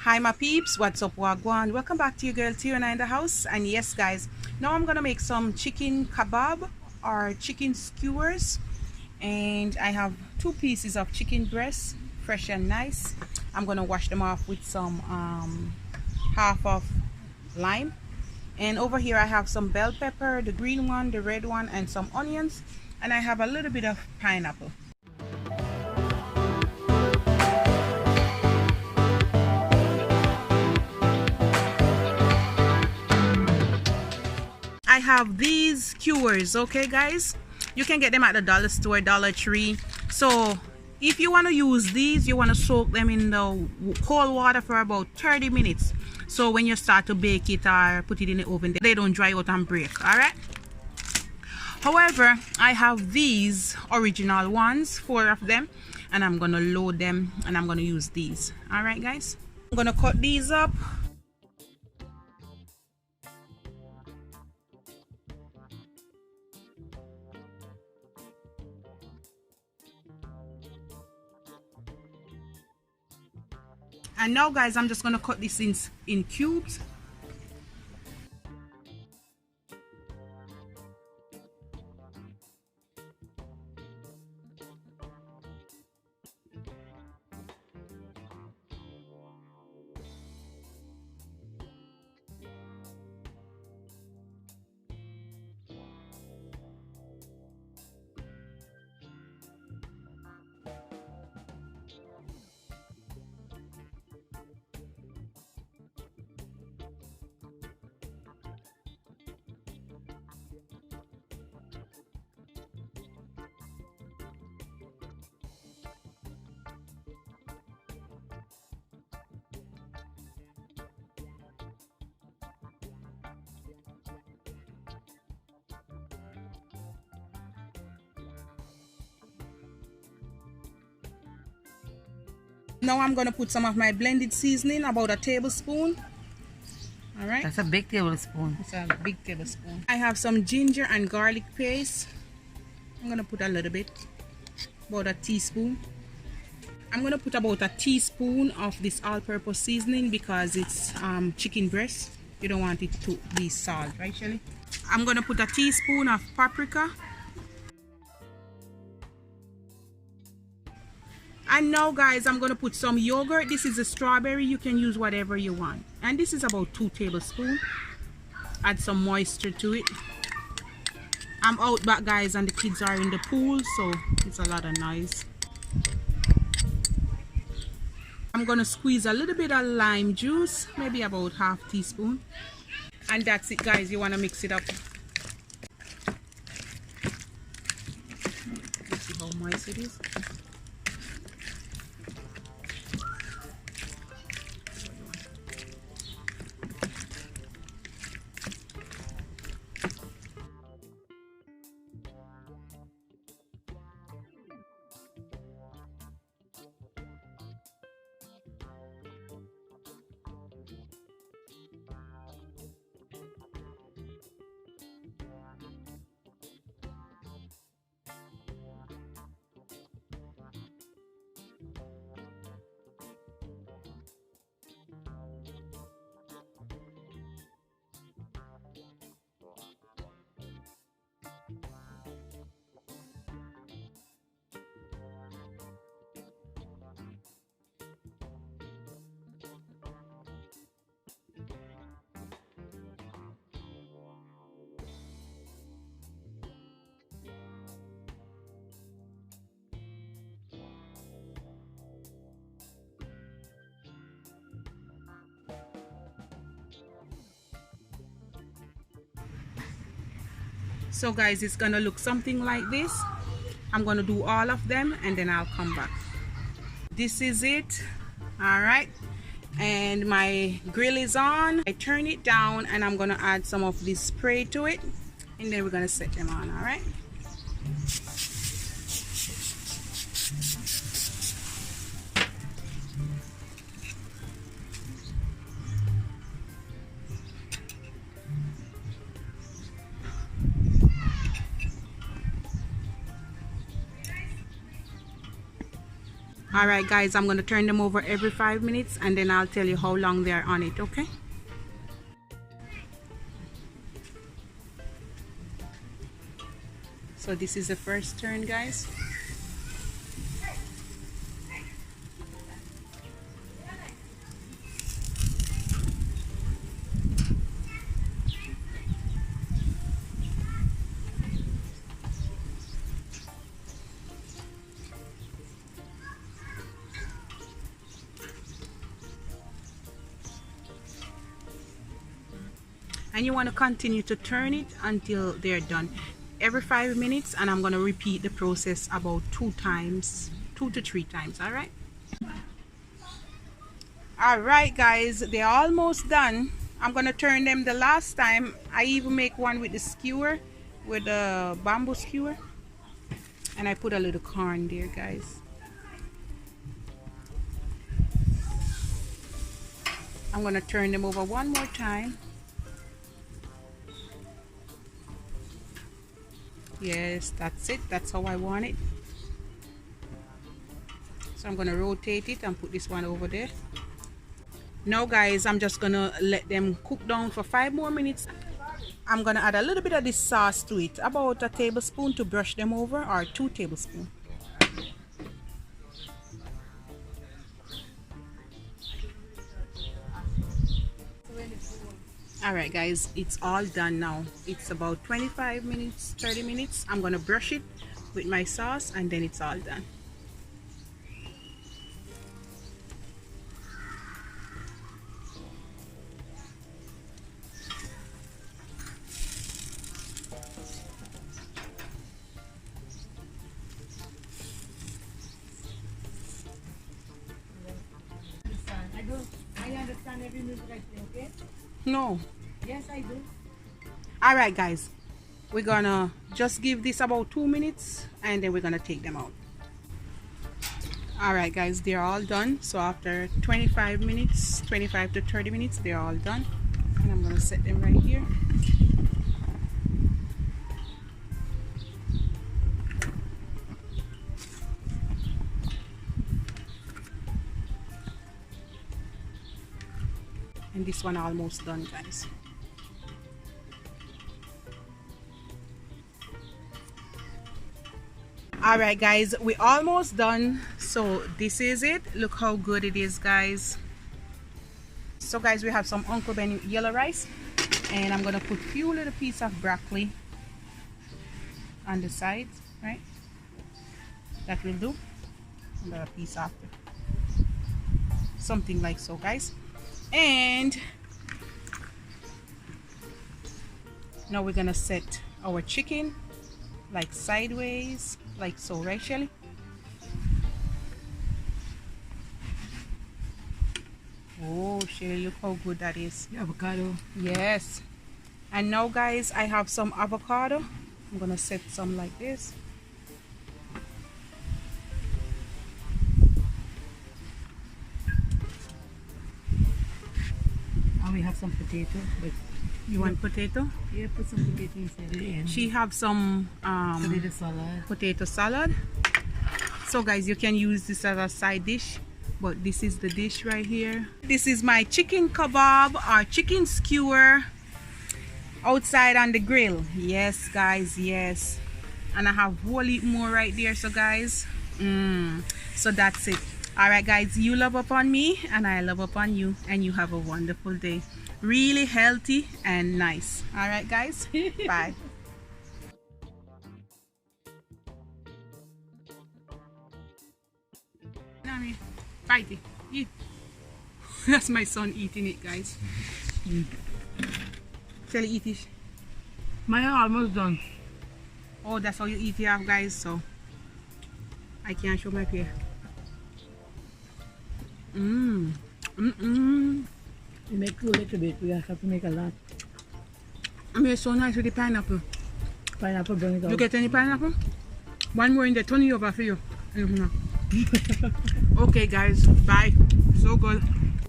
Hi my peeps, what's up, wagwan? Welcome back to your girl Tiana in the house. And yes guys, now I'm gonna make some chicken kebab or chicken skewers, and I have 2 pieces of chicken breast, fresh and nice. I'm gonna wash them off with some half of lime, and over here I have some bell pepper, the green one, the red one, and some onions, and I have a little bit of pineapple. I have these skewers, okay guys, you can get them at the dollar store, Dollar Tree. So if you want to use these, you want to soak them in the cold water for about 30 minutes, so when you start to bake it or put it in the oven, they don't dry out and break. All right, however, I have these original ones, 4 of them, and I'm gonna load them and I'm gonna use these. All right guys, I'm gonna cut these up. And now guys, I'm just gonna cut this in cubes. Now I'm gonna put some of my blended seasoning, about a tablespoon. All right, that's a big tablespoon. It's a big tablespoon. I have some ginger and garlic paste. I'm gonna put a little bit, about a teaspoon. I'm gonna put about a teaspoon of this all-purpose seasoning because it's chicken breast. You don't want it to be salt, right Shelly? I'm gonna put a teaspoon of paprika. And now guys, I'm gonna put some yogurt. This is a strawberry, you can use whatever you want. And this is about 2 tablespoons. Add some moisture to it. I'm out back guys, and the kids are in the pool, so it's a lot of noise. I'm gonna squeeze a little bit of lime juice, maybe about half teaspoon. And that's it guys, you wanna mix it up. Let's see how moist it is. So guys, it's gonna look something like this. I'm gonna do all of them and then I'll come back. This is it. All right, and my grill is on. I turn it down and I'm gonna add some of this spray to it, and then we're gonna set them on. All right. All right, guys, I'm going to turn them over every 5 minutes and then I'll tell you how long they're on it, okay? So this is the first turn, guys. And you want to continue to turn it until they're done every 5 minutes, and I'm going to repeat the process about 2 to 3 times. All right, guys, they're almost done. I'm going to turn them the last time. I even make one with the skewer, with the bamboo skewer, and I put a little corn there, guys. I'm going to turn them over one more time. Yes, that's it. That's how I want it. So I'm going to rotate it and put this one over there. Now, guys, I'm just going to let them cook down for 5 more minutes. I'm going to add a little bit of this sauce to it, about a tablespoon to brush them over, or 2 tablespoons. Alright, guys, it's all done now. It's about 25 minutes, 30 minutes. I'm gonna brush it with my sauce and then it's all done. I understand every move right there, okay? No. Yes, I do. Alright, guys, we're gonna just give this about 2 minutes and then we're gonna take them out. Alright, guys, they're all done. So after 25 minutes, 25 to 30 minutes, they're all done. And I'm gonna set them right here. And this one almost done, guys. Alright, guys, we're almost done. So this is it. Look how good it is, guys. So, guys, we have some Uncle Ben yellow rice, and I'm gonna put a few little pieces of broccoli on the sides, right? That will do. Another piece after, something like so, guys. And now we're gonna set our chicken like sideways, like so, right, Shelly? Oh, Shelly, look how good that is. The avocado. Yes. And now, guys, I have some avocado. I'm gonna set some like this. And we have some potato, but You want potato? yeah, put some potato inside the end. She have some Potato salad. potato salad. So, guys, you can use this as a side dish, but this is the dish right here. This is my chicken kebab or chicken skewer outside on the grill. Yes, guys, yes. And I have whole heap more right there. So, guys, so that's it. All right, guys, you love upon me and I love upon you, and you have a wonderful day. Really healthy and nice. All right, guys, bye. Nami, bite it. Eat. That's my son eating it, guys. Shall eat it? Mine are almost done. Oh, that's how you eat it, guys. So I can't show my pear. We make a little bit. We have to make a lot. I mean, it's so nice with the pineapple. Pineapple, burn it out. You get any pineapple? One more in the 20 over for you. Okay, guys. Bye. So good.